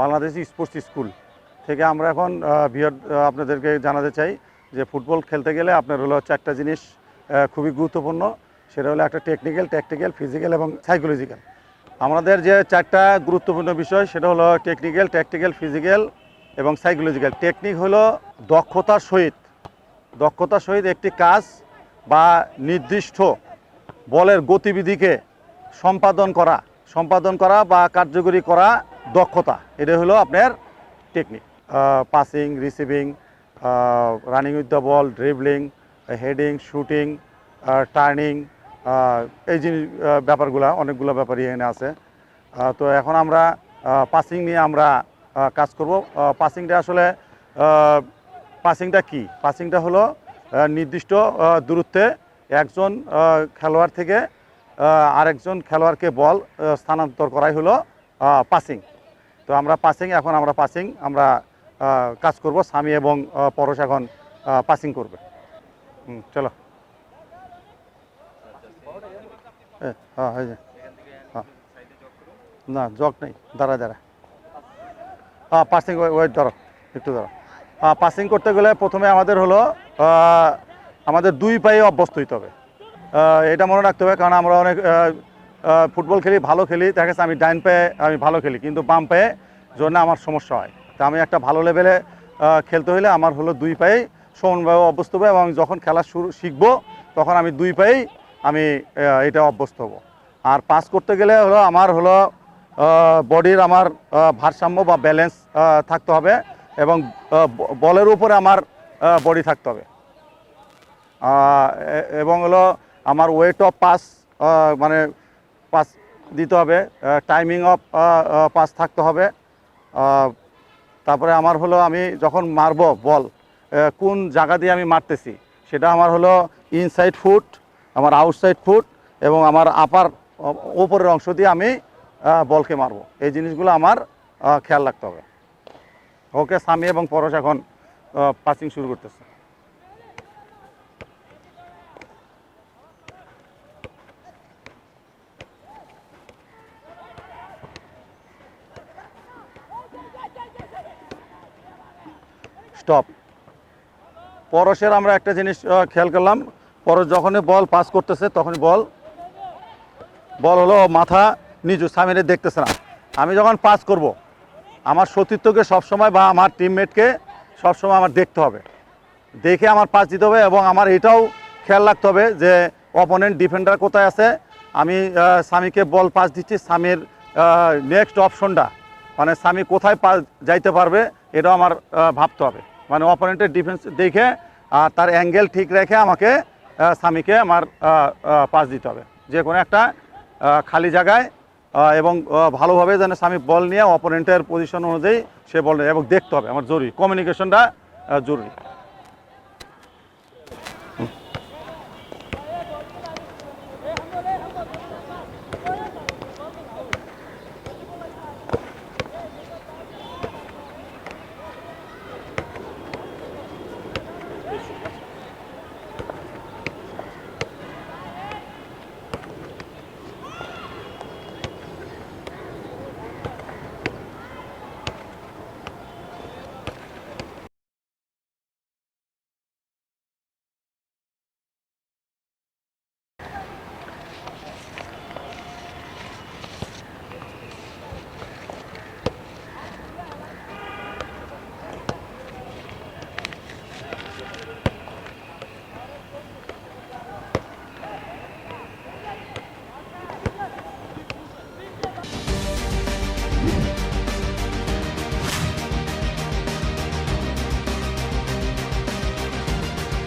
Bangladesh sports school থেকে আমরা এখন আপনাদেরকে জানাতে চাই যে ফুটবল খেলতে গেলে আপনার হলো 4টা জিনিস খুবই গুরুত্বপূর্ণ। সেটা হলো একটা টেকনিক্যাল, ট্যাকটিক্যাল, ফিজিক্যাল এবং সাইকোলজিক্যাল। আমাদের যে 4টা গুরুত্বপূর্ণ বিষয় সেটা হলো টেকনিক্যাল, ট্যাকটিক্যাল, ফিজিক্যাল এবং সাইকোলজিক্যাল। টেকনিক হলো দক্ষতার সহিত একটি কাজ বা নির্দিষ্ট বলের গতিবিধিকে সম্পাদন করা বা কার্যকরী করা দক্ষতা। এটা হলো আপনার technique. Passing, receiving, running with the ball, dribbling, heading, shooting, turning, এই জিনিস ব্যাপারগুলো অনেকগুলো ব্যাপারই এখানে আছে। তো এখন আমরা পাসিং নিয়ে আমরা কাজ করব। পাসিংটা আসলে পাসিংটা কি? পাসিংটা হলো নির্দিষ্ট দূরত্বে একজন খেলোয়াড় থেকে আরেকজন খেলোয়াড়কে বল স্থানান্তর করাই হলো পাসিং। তো আমরা পাসিং আমরা কাজ করব। সামি এবং পরশ এখন পাসিং করবে। চলো। হ্যাঁ, হ্যাঁ, না জগ নেই, দাঁড়া। পাসিং ওয়েট ধরো, একটু ধরো। পাসিং করতে গেলে প্রথমে আমাদের হলো আমাদের 2 পায়ে অভ্যস্ত হইতে হবে। এটা মনে রাখতে হবে, কারণ আমরা অনেক ফুটবল খেলি, ভালো খেলি। দেখা গেছে আমি ডাইন পায়ে আমি ভালো খেলি, কিন্তু বাম পায়ে জন্য আমার সমস্যা হয়। তা আমি একটা ভালো লেভেলে খেলতে হলে আমার হলো 2 পায়ে সমানভাবে অভ্যস্ত হবে, এবং যখন খেলা শিখবো তখন আমি 2 পায়েই আমি এটা অভ্যস্ত হব। আর পাস করতে গেলে হলো আমার হলো বডির আমার ভারসাম্য বা ব্যালেন্স থাকতে হবে, এবং বলের উপরে আমার বডি থাকতে হবে, এবং হলো আমার ওয়েট অফ পাস মানে পাস দিতে হবে, টাইমিং অফ পাস থাকতে হবে। তারপরে আমার হলো আমি যখন মারবো বল কোন জায়গা দিয়ে আমি মারতেছি সেটা আমার হলো ইনসাইড ফুট, আমার আউটসাইড ফুট এবং আমার আপার ওপরের অংশ দিয়ে আমি বলকে মারবো। এই জিনিসগুলো আমার খেয়াল রাখতে হবে। ওকে, সামি এবং পরশ এখন পাসিং শুরু করতেছে। স্টপ। পরশের আমরা একটা জিনিস খেয়াল করলাম, পরশ যখনই বল পাস করতেছে তখনই বল হলো মাথা নিচু, সামিরে দেখতেছে না। আমি যখন পাস করব আমার সতীর্থকে সবসময় বা আমার টিমমেটকে সবসময় আমার দেখতে হবে, দেখে আমার পাস দিতে হবে, এবং আমার এটাও খেয়াল রাখতে হবে যে অপোনেন্ট ডিফেন্ডার কোথায় আছে। আমি সামিকে বল পাস দিচ্ছি, সামির নেক্সট অপশনটা মানে সামি কোথায় পাস যাইতে পারবে এটাও আমার ভাবতে হবে। মানে অপোনেন্টের ডিফেন্স দেখে তার অ্যাঙ্গেল ঠিক রেখে আমাকে সামিকে আমার পাস দিতে হবে যে কোনো একটা খালি জায়গায়, এবং ভালোভাবে যেন সামি বল নিয়ে অপোনেন্টের পজিশন অনুযায়ী সে বল, এবং দেখতে হবে আমার জরুরি, কমিউনিকেশনটা জরুরি।